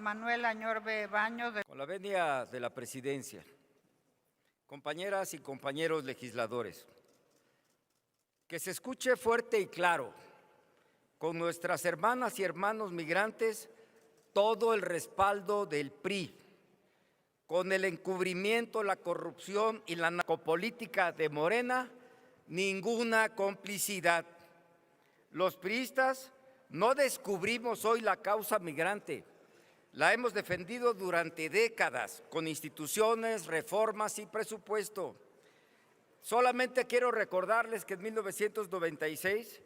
Manuel Añorbe Baños. Con la venia de la presidencia, compañeras y compañeros legisladores, que se escuche fuerte y claro, con nuestras hermanas y hermanos migrantes, todo el respaldo del PRI, con el encubrimiento, la corrupción y la narcopolítica de Morena, ninguna complicidad. Los priistas no descubrimos hoy la causa migrante. La hemos defendido durante décadas con instituciones, reformas y presupuesto. Solamente quiero recordarles que en 1996,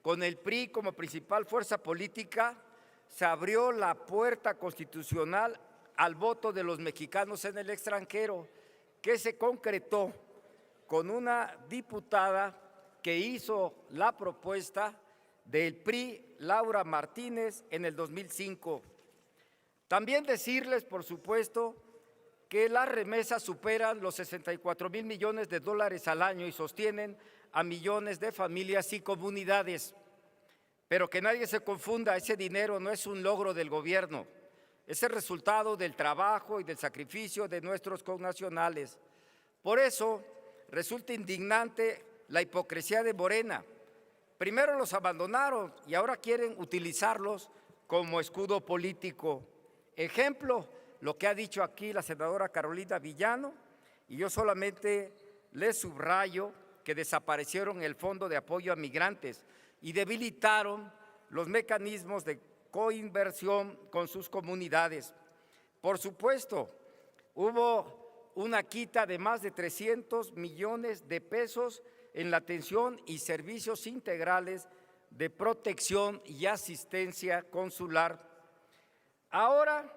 con el PRI como principal fuerza política, se abrió la puerta constitucional al voto de los mexicanos en el extranjero, que se concretó con una diputada que hizo la propuesta del PRI, Laura Martínez, en el 2005. También decirles, por supuesto, que las remesas superan los 64,000 millones de dólares al año y sostienen a millones de familias y comunidades. Pero que nadie se confunda, ese dinero no es un logro del gobierno, es el resultado del trabajo y del sacrificio de nuestros connacionales. Por eso resulta indignante la hipocresía de Morena. Primero los abandonaron y ahora quieren utilizarlos como escudo político. Ejemplo, lo que ha dicho aquí la senadora Carolina Villano, y yo solamente les subrayo que desaparecieron el Fondo de Apoyo a Migrantes y debilitaron los mecanismos de coinversión con sus comunidades. Por supuesto, hubo una quita de más de 300 millones de pesos en la atención y servicios integrales de protección y asistencia consular. Ahora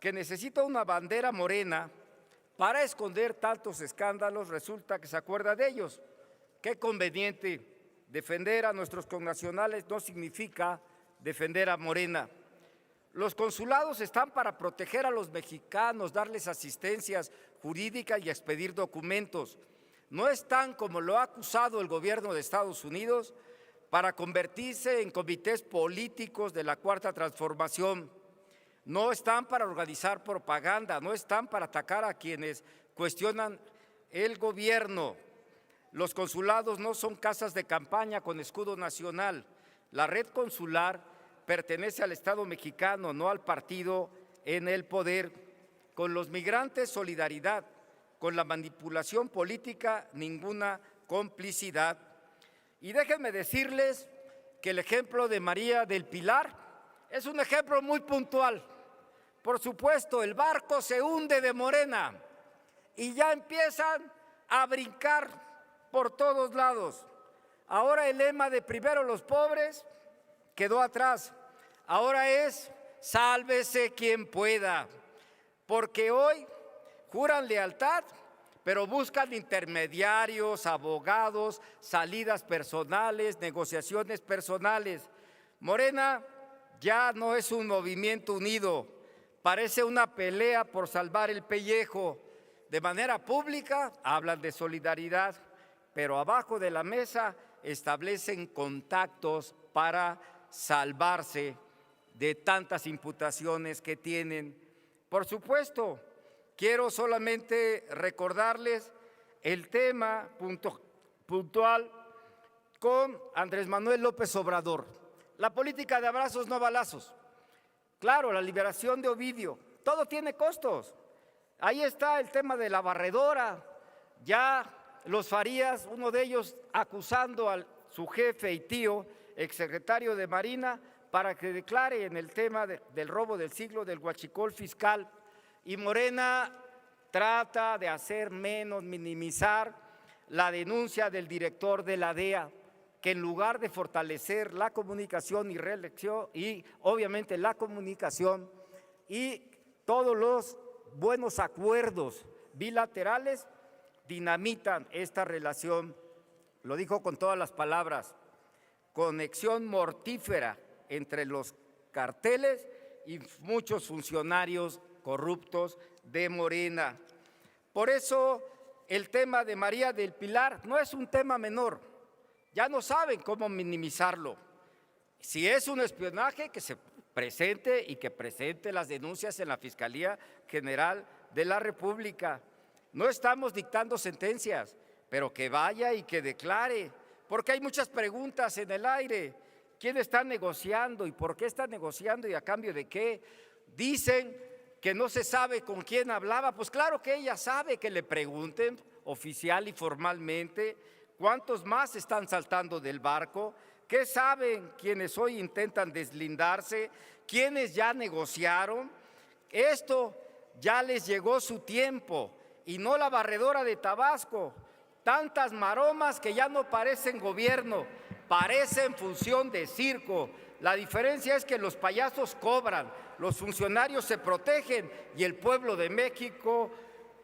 que necesita una bandera morena para esconder tantos escándalos, resulta que se acuerda de ellos. Qué conveniente. Defender a nuestros connacionales no significa defender a Morena. Los consulados están para proteger a los mexicanos, darles asistencias jurídicas y expedir documentos. No están, como lo ha acusado el gobierno de Estados Unidos, para convertirse en comités políticos de la Cuarta Transformación. No están para organizar propaganda, no están para atacar a quienes cuestionan el gobierno. Los consulados no son casas de campaña con escudo nacional. La red consular pertenece al Estado mexicano, no al partido en el poder. Con los migrantes, solidaridad. Con la manipulación política, ninguna complicidad. Y déjenme decirles que el ejemplo de María del Pilar es un ejemplo muy puntual. Por supuesto, el barco se hunde de Morena y ya empiezan a brincar por todos lados. Ahora el lema de primero los pobres quedó atrás. Ahora es sálvese quien pueda, porque hoy juran lealtad, pero buscan intermediarios, abogados, salidas personales, negociaciones personales. Morena ya no es un movimiento unido. Parece una pelea por salvar el pellejo. De manera pública hablan de solidaridad, pero abajo de la mesa establecen contactos para salvarse de tantas imputaciones que tienen. Por supuesto, quiero solamente recordarles el tema puntual con Andrés Manuel López Obrador. La política de abrazos no balazos. Claro, la liberación de Ovidio, todo tiene costos. Ahí está el tema de la barredora, ya los Farías, uno de ellos acusando a su jefe y tío, exsecretario de Marina, para que declare en el tema del robo del siglo, del huachicol fiscal. Y Morena trata de hacer menos, minimizar la denuncia del director de la DEA, que en lugar de fortalecer la comunicación y reelección, y obviamente la comunicación y todos los buenos acuerdos bilaterales, dinamitan esta relación. Lo dijo con todas las palabras, conexión mortífera entre los carteles y muchos funcionarios corruptos de Morena. Por eso el tema de María del Pilar no es un tema menor. Ya no saben cómo minimizarlo. Si es un espionaje, que se presente y que presente las denuncias en la Fiscalía General de la República. No estamos dictando sentencias, pero que vaya y que declare, porque hay muchas preguntas en el aire. ¿Quién está negociando y por qué está negociando y a cambio de qué? Dicen que no se sabe con quién hablaba. Pues claro que ella sabe, que le pregunten oficial y formalmente cuántos más están saltando del barco, qué saben quienes hoy intentan deslindarse, quienes ya negociaron. Esto ya les llegó su tiempo y no la barredora de Tabasco. Tantas maromas que ya no parecen gobierno, parecen función de circo. La diferencia es que los payasos cobran, los funcionarios se protegen y el pueblo de México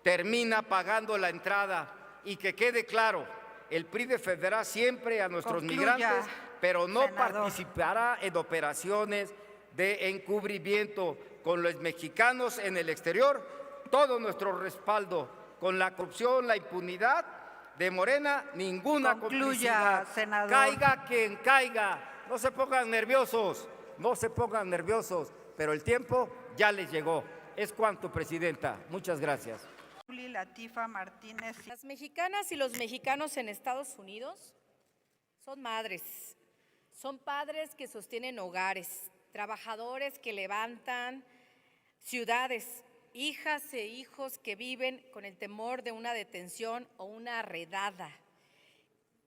termina pagando la entrada. Y que quede claro, el PRI defenderá siempre a nuestros migrantes, pero no participará en operaciones de encubrimiento. Con los mexicanos en el exterior, todo nuestro respaldo. Con la corrupción, la impunidad de Morena, ninguna complicidad. Senador. Caiga quien caiga, no se pongan nerviosos, no se pongan nerviosos, pero el tiempo ya les llegó. Es cuanto, Presidenta. Muchas gracias. Latifa Martínez. Las mexicanas y los mexicanos en Estados Unidos son madres, son padres que sostienen hogares, trabajadores que levantan ciudades, hijas e hijos que viven con el temor de una detención o una redada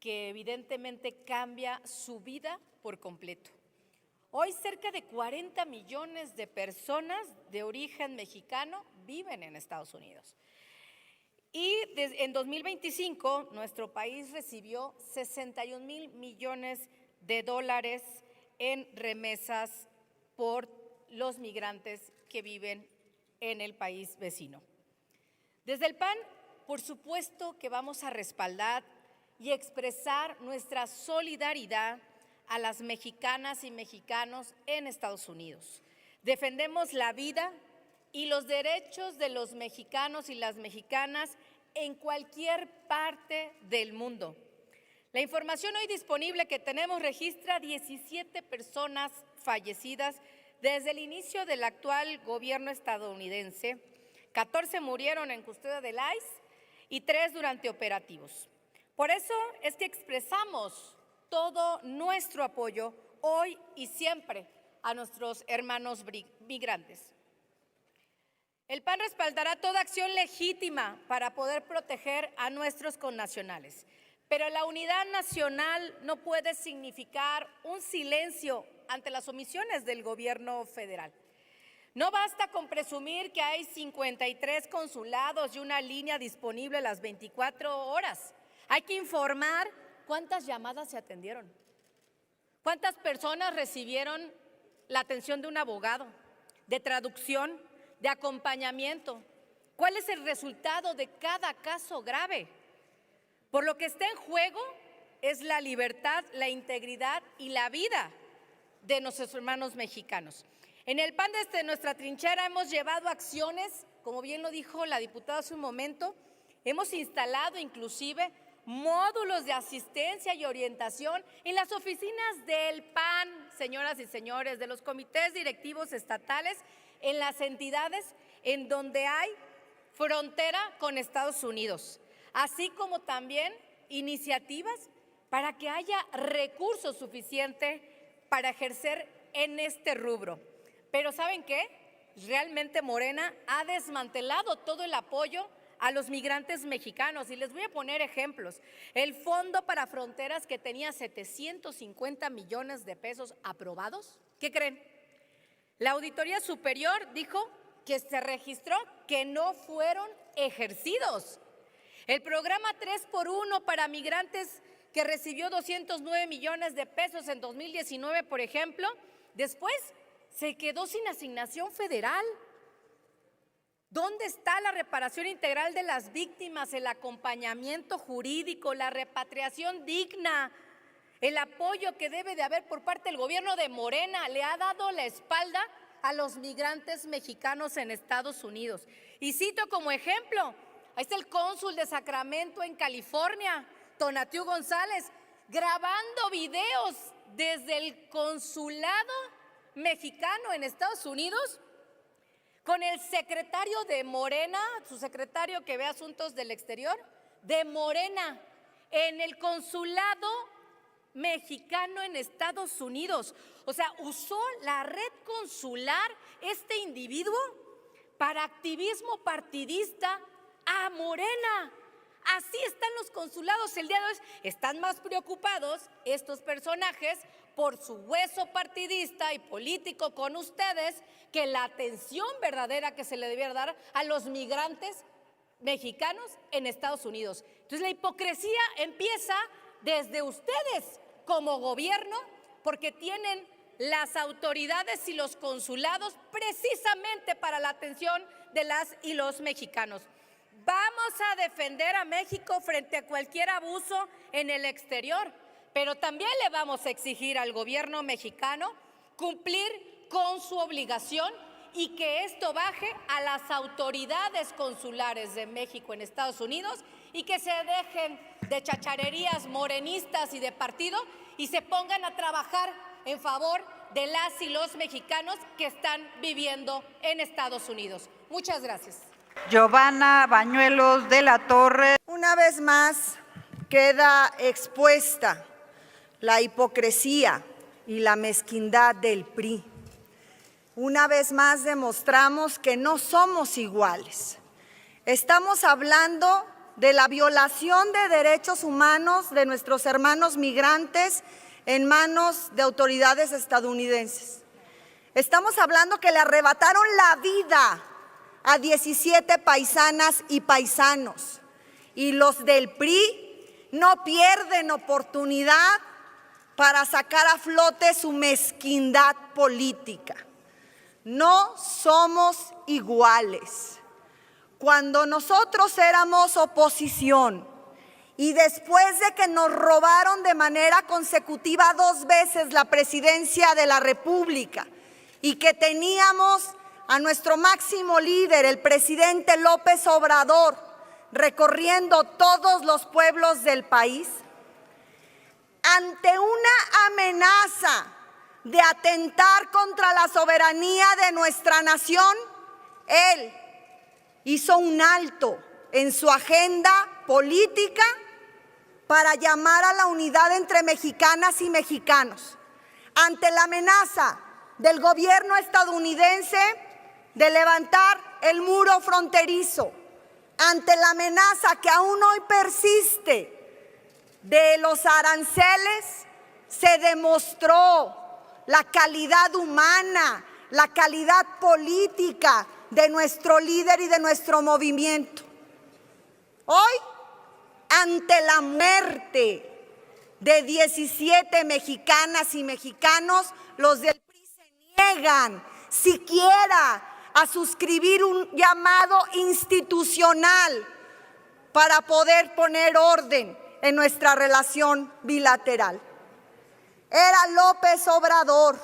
que evidentemente cambia su vida por completo. Hoy cerca de 40 millones de personas de origen mexicano viven en Estados Unidos. Y en 2025 nuestro país recibió 61,000 millones de dólares en remesas por los migrantes que viven en el país vecino. Desde el PAN, por supuesto que vamos a respaldar y expresar nuestra solidaridad a las mexicanas y mexicanos en Estados Unidos. Defendemos la vida y los derechos de los mexicanos y las mexicanas en cualquier parte del mundo. La información hoy disponible que tenemos registra 17 personas fallecidas desde el inicio del actual gobierno estadounidense. 14 murieron en custodia del ICE y 3 durante operativos. Por eso es que expresamos todo nuestro apoyo hoy y siempre a nuestros hermanos migrantes. El PAN respaldará toda acción legítima para poder proteger a nuestros connacionales, pero la unidad nacional no puede significar un silencio ante las omisiones del gobierno federal. No basta con presumir que hay 53 consulados y una línea disponible las 24 horas. Hay que informar cuántas llamadas se atendieron, cuántas personas recibieron la atención de un abogado, de traducción, de acompañamiento, cuál es el resultado de cada caso grave. Por lo que está en juego es la libertad, la integridad y la vida de nuestros hermanos mexicanos. En el PAN desde nuestra trinchera hemos llevado acciones, como bien lo dijo la diputada hace un momento, hemos instalado inclusive módulos de asistencia y orientación en las oficinas del PAN, señoras y señores, de los comités directivos estatales, en las entidades en donde hay frontera con Estados Unidos, así como también iniciativas para que haya recursos suficientes para ejercer en este rubro. Pero ¿saben qué? Realmente Morena ha desmantelado todo el apoyo a los migrantes mexicanos y les voy a poner ejemplos. El Fondo para Fronteras, que tenía 750 millones de pesos aprobados, ¿qué creen? La Auditoría Superior dijo que se registró que no fueron ejercidos. El programa 3x1 para migrantes, que recibió 209 millones de pesos en 2019, por ejemplo, después se quedó sin asignación federal. ¿Dónde está la reparación integral de las víctimas, el acompañamiento jurídico, la repatriación digna, el apoyo que debe de haber por parte del gobierno de Morena? Le ha dado la espalda a los migrantes mexicanos en Estados Unidos. Y cito como ejemplo, ahí está el cónsul de Sacramento en California, Tonatiuh González, grabando videos desde el consulado mexicano en Estados Unidos, con el secretario de Morena, su secretario que ve asuntos del exterior, de Morena, en el consulado mexicano en Estados Unidos. O sea, usó la red consular este individuo para activismo partidista a Morena. Así están los consulados el día de hoy. Están más preocupados estos personajes por su hueso partidista y político con ustedes que la atención verdadera que se le debiera dar a los migrantes mexicanos en Estados Unidos. Entonces la hipocresía empieza desde ustedes como gobierno, porque tienen las autoridades y los consulados precisamente para la atención de las y los mexicanos. Vamos a defender a México frente a cualquier abuso en el exterior, pero también le vamos a exigir al gobierno mexicano cumplir con su obligación y que esto baje a las autoridades consulares de México en Estados Unidos y que se dejen de chacharerías morenistas y de partido y se pongan a trabajar en favor de las y los mexicanos que están viviendo en Estados Unidos. Muchas gracias. Giovanna Bañuelos de la Torre. Una vez más queda expuesta la hipocresía y la mezquindad del PRI. Una vez más demostramos que no somos iguales. Estamos hablando de la violación de derechos humanos de nuestros hermanos migrantes en manos de autoridades estadounidenses. Estamos hablando que le arrebataron la vida a 17 paisanas y paisanos. Y los del PRI no pierden oportunidad para sacar a flote su mezquindad política. No somos iguales. Cuando nosotros éramos oposición y después de que nos robaron de manera consecutiva 2 veces la presidencia de la República y que teníamos a nuestro máximo líder, el presidente López Obrador, recorriendo todos los pueblos del país, ante una amenaza de atentar contra la soberanía de nuestra nación, él hizo un alto en su agenda política para llamar a la unidad entre mexicanas y mexicanos. Ante la amenaza del gobierno estadounidense de levantar el muro fronterizo, ante la amenaza que aún hoy persiste de los aranceles, se demostró la calidad humana, la calidad política de nuestro líder y de nuestro movimiento. Hoy, ante la muerte de 17 mexicanas y mexicanos, los del PRI se niegan siquiera a suscribir un llamado institucional para poder poner orden en nuestra relación bilateral. Era López Obrador,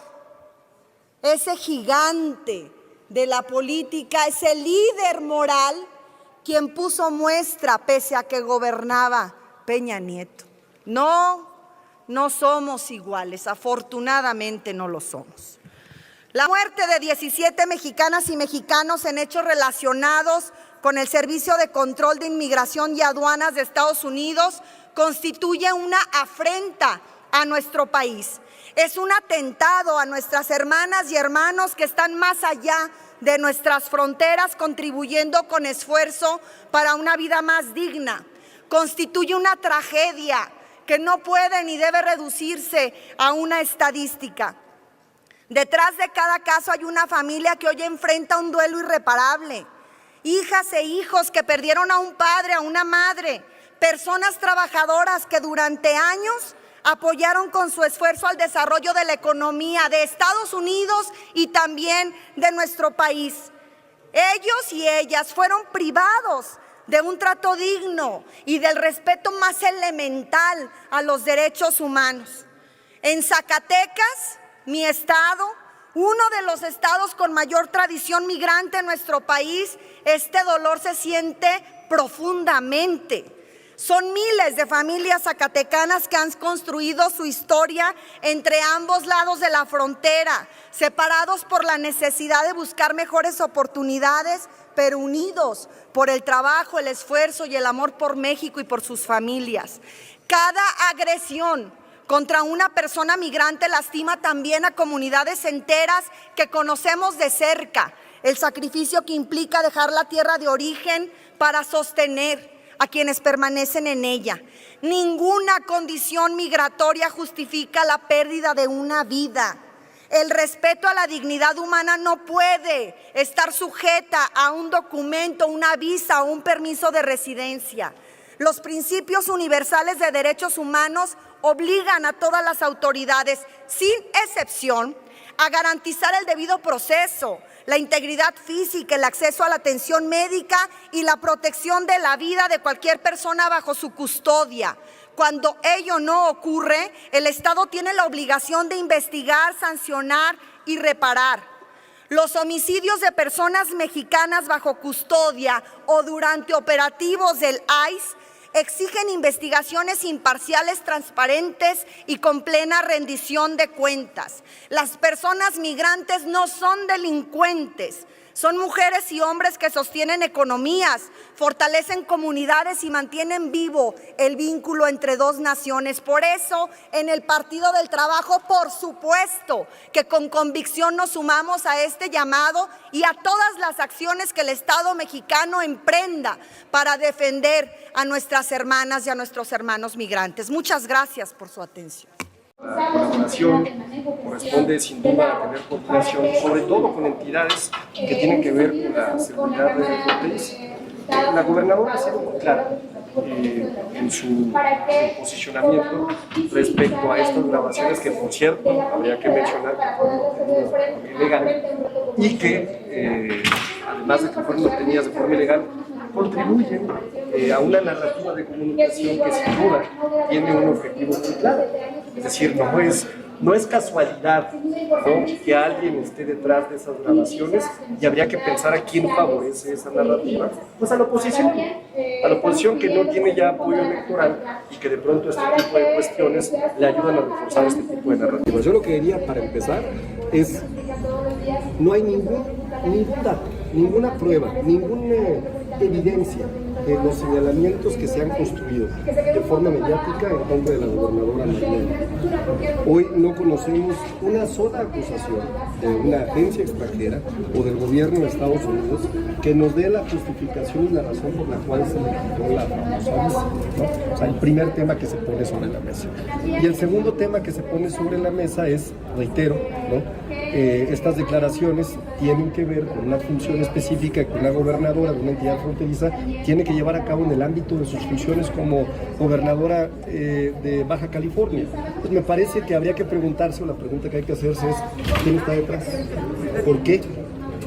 ese gigante de la política, ese líder moral, quien puso muestra pese a que gobernaba Peña Nieto. No somos iguales, afortunadamente no lo somos. La muerte de 17 mexicanas y mexicanos en hechos relacionados con el Servicio de Control de Inmigración y Aduanas de Estados Unidos constituye una afrenta a nuestro país. Es un atentado a nuestras hermanas y hermanos que están más allá de nuestras fronteras, contribuyendo con esfuerzo para una vida más digna. Constituye una tragedia que no puede ni debe reducirse a una estadística. Detrás de cada caso hay una familia que hoy enfrenta un duelo irreparable. Hijas e hijos que perdieron a un padre, a una madre. Personas trabajadoras que durante años apoyaron con su esfuerzo al desarrollo de la economía de Estados Unidos y también de nuestro país. Ellos y ellas fueron privados de un trato digno y del respeto más elemental a los derechos humanos. En Zacatecas, mi estado, uno de los estados con mayor tradición migrante en nuestro país, este dolor se siente profundamente. Son miles de familias zacatecanas que han construido su historia entre ambos lados de la frontera, separados por la necesidad de buscar mejores oportunidades, pero unidos por el trabajo, el esfuerzo y el amor por México y por sus familias. Cada agresión contra una persona migrante lastima también a comunidades enteras que conocemos de cerca. El sacrificio que implica dejar la tierra de origen para sostener a quienes permanecen en ella. Ninguna condición migratoria justifica la pérdida de una vida. El respeto a la dignidad humana no puede estar sujeta a un documento, una visa o un permiso de residencia. Los principios universales de derechos humanos obligan a todas las autoridades, sin excepción, a garantizar el debido proceso, la integridad física, el acceso a la atención médica y la protección de la vida de cualquier persona bajo su custodia. Cuando ello no ocurre, el Estado tiene la obligación de investigar, sancionar y reparar. Los homicidios de personas mexicanas bajo custodia o durante operativos del ICE exigen investigaciones imparciales, transparentes y con plena rendición de cuentas. Las personas migrantes no son delincuentes, son mujeres y hombres que sostienen economías, fortalecen comunidades y mantienen vivo el vínculo entre dos naciones. Por eso, en el Partido del Trabajo, por supuesto que con convicción nos sumamos a este llamado y a todas las acciones que el Estado mexicano emprenda para defender a nuestras hermanas y a nuestros hermanos migrantes. Muchas gracias por su atención. La colaboración corresponde sin duda a tener coordinación, sobre todo con entidades que tienen que ver con la seguridad del país. La gobernadora ha sido muy clara en su posicionamiento respecto a estas grabaciones que, por cierto, habría que mencionar que fueron ilegales y que, además de que fueron obtenidas de forma ilegal, contribuyen a una narrativa de comunicación que sin duda tiene un objetivo muy claro. Es decir, no es casualidad, ¿no?, que alguien esté detrás de esas grabaciones, y habría que pensar a quién favorece esa narrativa. Pues a la oposición que no tiene ya apoyo electoral y que de pronto este tipo de cuestiones le ayudan a reforzar este tipo de narrativas. Yo lo que diría para empezar es, no hay ningún dato, ninguna prueba, ninguna evidencia de los señalamientos que se han construido de forma mediática en contra de la gobernadora Marlene. Hoy no conocemos una sola acusación de una agencia extranjera o del gobierno de Estados Unidos que nos dé la justificación y la razón por la cual se le quitó la famosa visa, ¿no? O sea, el primer tema que se pone sobre la mesa. Y el segundo tema que se pone sobre la mesa es, reitero, ¿no?, estas declaraciones tienen que ver con una función específica que una gobernadora de una entidad fronteriza tiene que llevar a cabo en el ámbito de sus funciones como gobernadora de Baja California. Pues me parece que habría que preguntarse, o la pregunta que hay que hacerse es, ¿quién está detrás? ¿Por qué?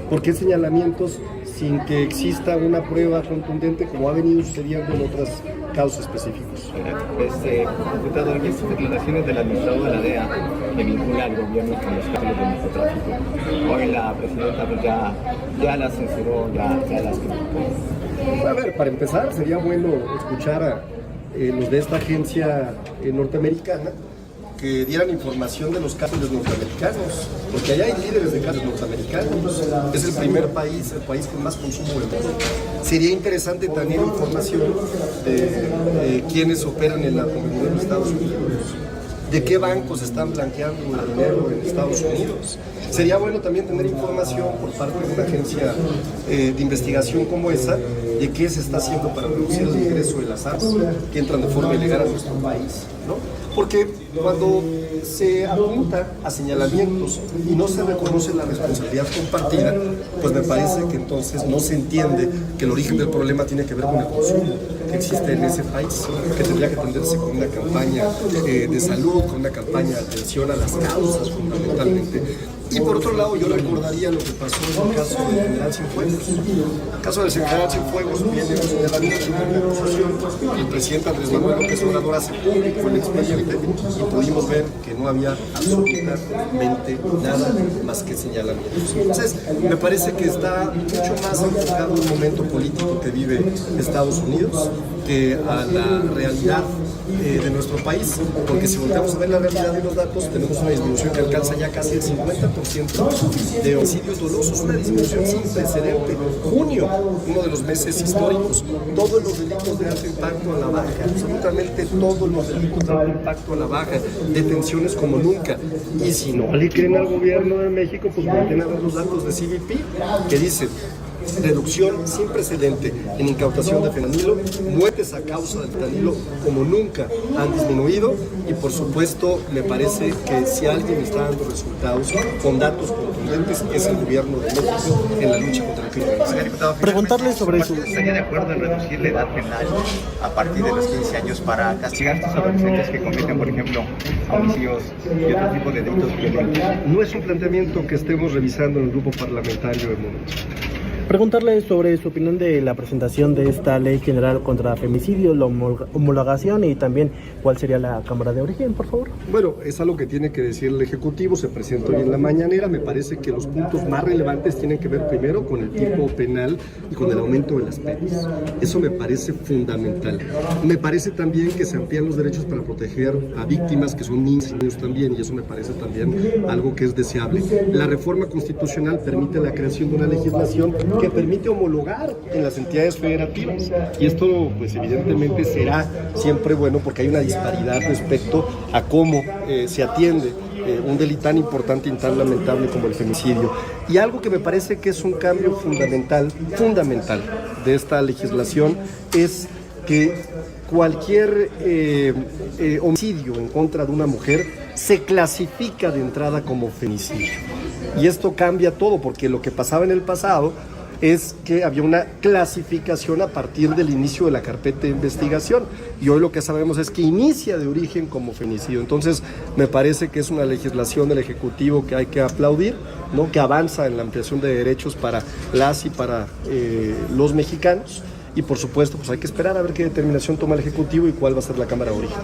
¿Por qué señalamientos sin que exista una prueba contundente como ha venido sucediendo en otros casos específicos? Diputado, en estas declaraciones del administrador de la DEA que vincula al gobierno con los casos de narcotráfico, hoy la presidenta pues ya las censuró, ya las criticó. A ver, para empezar, sería bueno escuchar a los de esta agencia norteamericana que dieran información de los cárteles norteamericanos, porque allá hay líderes de cárteles norteamericanos, es el primer país, el país con más consumo del mundo. Sería interesante tener información de quiénes operan en la comunidad de Estados Unidos, de qué bancos están blanqueando el dinero en Estados Unidos. Sería bueno también tener información por parte de una agencia de investigación como esa, de qué se está haciendo para reducir el ingreso de las armas que entran de forma ilegal a nuestro país, ¿no? Porque cuando se apunta a señalamientos y no se reconoce la responsabilidad compartida, pues me parece que entonces no se entiende que el origen del problema tiene que ver con el consumo que existe en ese país, que tendría que atenderse con una campaña de salud, con una campaña de atención a las causas fundamentalmente Y por otro lado, yo recordaría lo que pasó en el caso del general Cienfuegos. El caso del general Cienfuegos viene un señalamiento de acusación. El presidente Andrés Manuel López Obrador hace público el expediente y pudimos ver que no había absolutamente nada más que señalamientos. Entonces, me parece que está mucho más enfocado un momento político que vive Estados Unidos que a la realidad de nuestro país, porque si volvemos a ver la realidad de los datos, tenemos una disminución que alcanza ya casi el 50% de homicidios dolosos, una disminución sin precedente. Junio, uno de los meses históricos, todos los delitos de alto impacto a la baja, absolutamente todos los delitos de alto impacto a la baja, detenciones como nunca. Y si no le creen al gobierno de México, pues volteen a ver los datos de CBP, que dicen reducción sin precedente en incautación de fentanilo, muertes a causa del fentanilo como nunca han disminuido y por supuesto me parece que si alguien está dando resultados con datos contundentes es el gobierno de México en la lucha contra el crimen. Preguntarle sobre eso. ¿Estaría de acuerdo en reducir la edad penal a partir de los 15 años para castigar a estos adolescentes que cometen, por ejemplo, homicidios y otro tipo de delitos violentos? No es un planteamiento que estemos revisando en el grupo parlamentario de momento. Preguntarle sobre su opinión de la presentación de esta ley general contra femicidio, la homologación y también cuál sería la Cámara de Origen, por favor. Bueno, es algo que tiene que decir el Ejecutivo, se presentó hoy en la mañanera. Me parece que los puntos más relevantes tienen que ver primero con el tipo penal y con el aumento de las penas. Eso me parece fundamental. Me parece también que se amplían los derechos para proteger a víctimas que son niños también, y eso me parece también algo que es deseable. La reforma constitucional permite la creación de una legislación que permite homologar en las entidades federativas, y esto pues evidentemente será siempre bueno porque hay una disparidad respecto a cómo se atiende un delito tan importante y tan lamentable como el femicidio. Y algo que me parece que es un cambio fundamental de esta legislación es que cualquier homicidio en contra de una mujer se clasifica de entrada como femicidio. Y esto cambia todo, porque lo que pasaba en el pasado es que había una clasificación a partir del inicio de la carpeta de investigación, y hoy lo que sabemos es que inicia de origen como femicidio. Entonces me parece que es una legislación del Ejecutivo que hay que aplaudir, ¿no? Que avanza en la ampliación de derechos para las y para los mexicanos. Y por supuesto, pues hay que esperar a ver qué determinación toma el Ejecutivo y cuál va a ser la Cámara de Origen.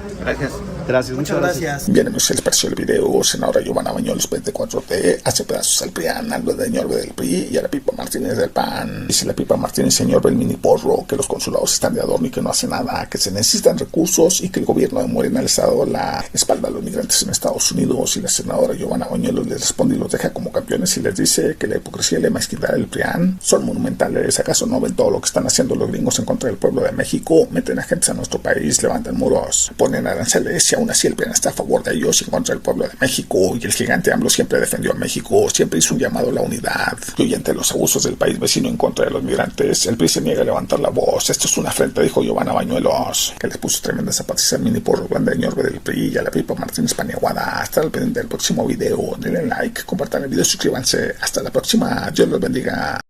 Gracias. Muchas gracias. Bien, amigos, les pareció el video. Senadora Giovanna Bañuelos, 24T, hace pedazos al PRIAN, Aldo de Ñorbe del PRI y a la Pipa Martínez del PAN. Dice la Pipa Martínez, señor del mini porro, que los consulados están de adorno y que no hace nada, que se necesitan recursos y que el gobierno de Morena les ha dado la espalda a los migrantes en Estados Unidos. Y la senadora Giovanna Bañuelos les responde y los deja como campeones y les dice que la hipocresía y la mezquindad del PRIAN son monumentales. ¿Acaso no ven todo lo que están haciendo los gringos en contra del pueblo de México? Meten agentes a nuestro país, levantan muros, ponen aranceles y aún así el PRIAN está a favor de ellos y en contra del pueblo de México. Y el gigante AMLO siempre defendió a México, siempre hizo un llamado a la unidad. Y hoy, ante los abusos del país vecino en contra de los migrantes, el PRI se niega a levantar la voz. Esto es una afrenta, dijo Giovanna Bañuelos, que les puso tremenda zapatiza al mini porro grande de Ñorbe del PRI y a la Pipa Martínez Paniaguada. Hasta el pendiente del próximo video, denle like, compartan el video, suscríbanse. Hasta la próxima, Dios los bendiga.